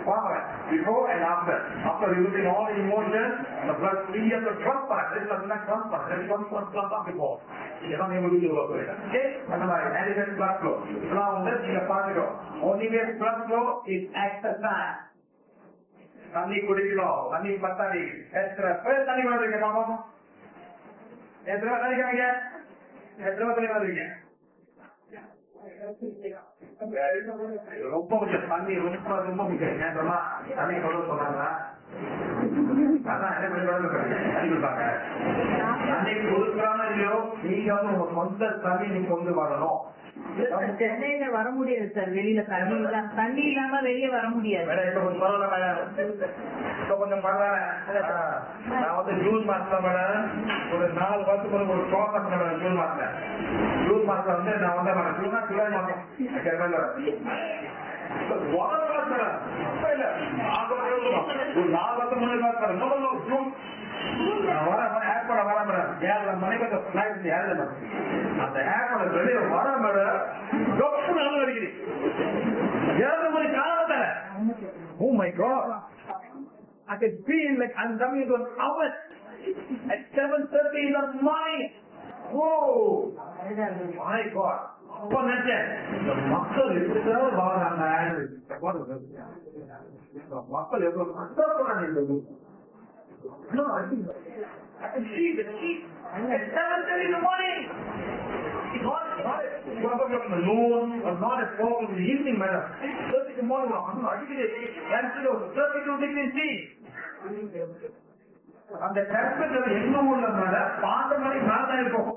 பாருங்க, before and after releasing all the emotions, the blood free of the transfer. This is not transfer. This is transfer before. இதெல்லாம் நீங்க முடிச்சு போறீங்க. ஓகே, அந்த மாதிரி adequate blood flow. இதெல்லாம் வந்து நீங்க பார்த்துக்கோ. Only way blood flow is exercise. தண்ணி குடிக்கணும், தண்ணி பத்தாடி, எத்தனை பேர் தண்ணி வருவீங்க பாப்போம்? எத்தனை பேர் தண்ணி காமிங்க? எத்தனை பேர் தண்ணி வருவீங்க? ரொம்ப முக்கியம், தண்ணி ரொம்ப முக்கியம். ஏன் சொன்னா தண்ணி கொண்டு சொன்னாங்க, அதான் என்ன தண்ணி கொடுப்பாங்க. தண்ணி கொடுக்குறான்னு இல்லையோ, நீங்க வந்து உங்க சொந்த தண்ணி நீங்க கொண்டு வரணும். சென்னையில வர முடியாது சார், வெளியில தண்ணி இல்லாம வெளியே வர முடியாது. கொஞ்சம் நான் வந்து ஜூன் மாசத்துல மேடம் ஒரு 4 வருஷத்துக்கு ஒரு ப்ராசஸ் மேடம். ஜூன் மாசத்துல வந்து நான் வந்து ஜூனா ஜூலை மாசம் ஒரு 4 வருஷம் முன்னாடி ஜூன் ஏர்போர்ட் வர மேடம். 7 மணிக்கு ஃபிளைட் ஏறல மேடம். அந்த ஏர்போர்ட் வெளியே வர மேடம் நல்லா அடிக்குது. 7 மணி காலத்துல oh my god, I could feel like I'm coming into an hour at 7:30 in the morning. Oh my god, அப்ப நினைச்சேன் இந்த மக்கள் எவ்வளவு வாழ்றாங்க, மக்கள் எவ்வளவு கஷ்டப்படுறாங்க. No, I can see the heat at 7:30 in the morning. It's not a noon or not a 4 in the evening, madam. 30 in the morning, and 32 degrees C. அந்த டெம்பரேச்சர் என்ன உள்ள மேடம் 12 மணிக்கு மேல தான் இருக்கும்.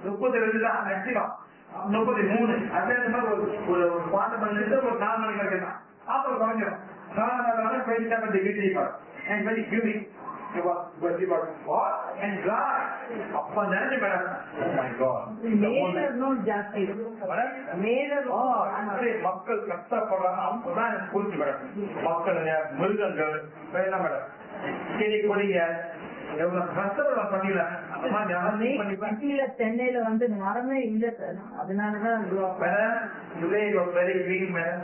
32 தான் மேக்ஸிமம், 33. அதே மாதிரி ஒரு 12 மணி நேரம் ஒரு 4 மணி வரைக்கும் தான். அப்புறம் குறைஞ்சிடும். 27 degrees and very humid. And dry. அப்ப நினைச்சு மேடம், oh my god, ஜாஸ்தி மக்கள் கஷ்டப்படுறாங்க. அப்பதான் எனக்கு புரிஞ்சு மேடம், மக்கள் மிருகங்கள் என்ன மேடம் செடி கொடிங்க எவ்வளவு கஷ்டப்பட பண்ணல. அந்த மாதிரி சென்னையில வந்து மரமே இல்ல சார், அதனாலதான் வெரி கிரீன் மேடம்.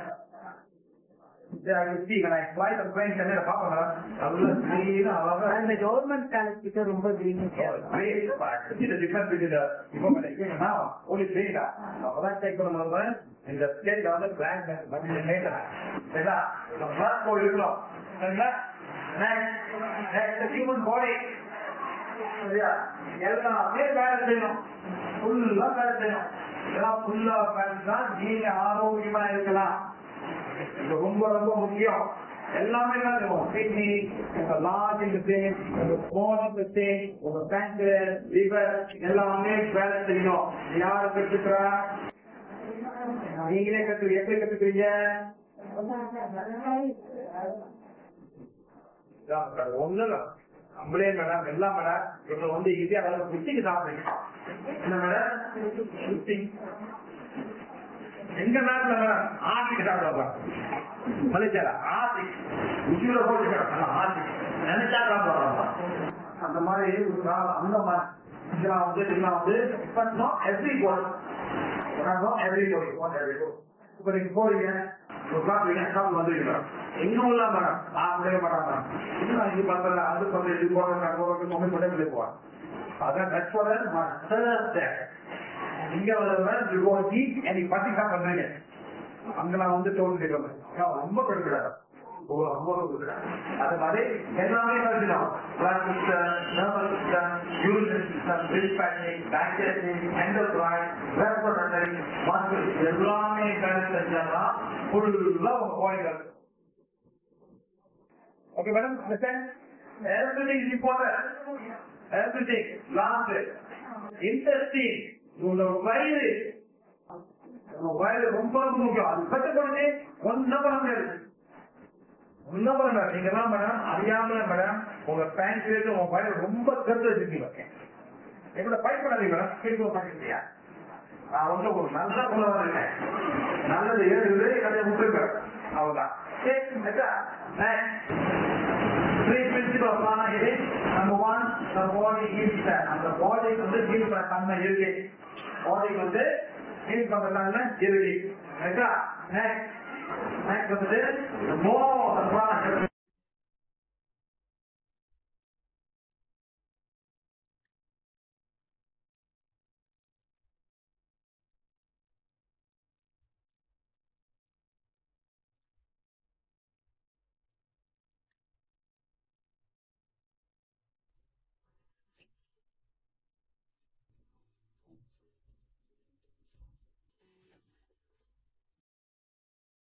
அந்த கவர்மெண்ட் காலேஜ் கிட்ட ரொம்ப கிரீன். இந்த ஸ்டேட்ல வந்து பிளான் இருக்கணும். ஹியூமன் பாடி எல்லாமே வேலை செய்யணும், ஃபுல்லா வேலை செய்யணும். இதெல்லாம் ஃபுல்லா வேலை தான் நீங்க ஆரோக்கியமா இருக்கலாம். இது ரொம்ப ரொம்ப முக்கியம். எல்லாமே கிட்னி, உங்க லார்ஜ் இன்டெஸ்டைன், உங்க ஸ்மால் இன்டெஸ்டைன், உங்க பேங்க்ரியஸ், லிவர் எல்லாமே வேலை செய்யணும். யாரு கத்துக்கிறா? நீங்களே எப்படி கத்துக்கிறீங்க? ஒண்ணு நம்மளே மேடம் எல்லாம் மேடம் இப்ப வந்து ஈஸியா புட்டிக்கு சாப்பிடுங்க. என்ன மேடம் புட்டிங் எங்க நாட்டுல மேடம் ஆட்டுக்கு சாப்பிடுவாங்க. மலேசியால ஆட்டுக்கு உச்சியில போட்டு ஆட்டு நினைச்சா சாப்பிடுவாங்க. அந்த மாதிரி அந்த மாதிரி இதெல்லாம் வந்து இப்ப நீங்க போறீங்க வந்துருக்கீங்க இன்னும் இல்ல மேடம் சாப்பிடவே மாட்டாங்க. இன்னும் இது பண்றல அது பண்ற இது போடுறாங்க போவாங்க. அதான் நீங்க பத்தி தான் பண்றீங்க. அங்கெல்லாம் வந்து தோல்வி ரொம்ப கொடுக்கிறாங்க. அது மாதிரி எல்லாமே கழிச்சிடும். எல்லாமே கழிச்சா ஃபுல்லா கோழிகள். Okay, madam, understand? Everything is important. Everything. Last, intestine. வயிறு ரொம்ப ரொம்ப முக்கியம். அது கட்டுப்படுத்தி ஒன்னும் பண்ண முடியாது. ஒன்னும் பண்ண முடியாது. நீங்க தான் மேடம் அறியாமல மேடம் உங்க பேண்ட் உங்க வயிறு ரொம்ப கருத்து வச்சிருக்கீங்க. எங்களோட பயப்படாதீங்க மேடம். கேட்க மாட்டேங்கிறியா? நான் வந்து ஒரு நல்ல சொல்ல வரேன். நல்லது ஏழுது அதை விட்டுருக்க அவ்வளவுதான். Three principles of prana is number one, the body is that. And the body வந்து ஜீவன தன்மை இருக்கு. பாடிக்கு வந்து மீன் பண்றதுனால இறுதி. நெக்ஸ்ட் வந்துட்டு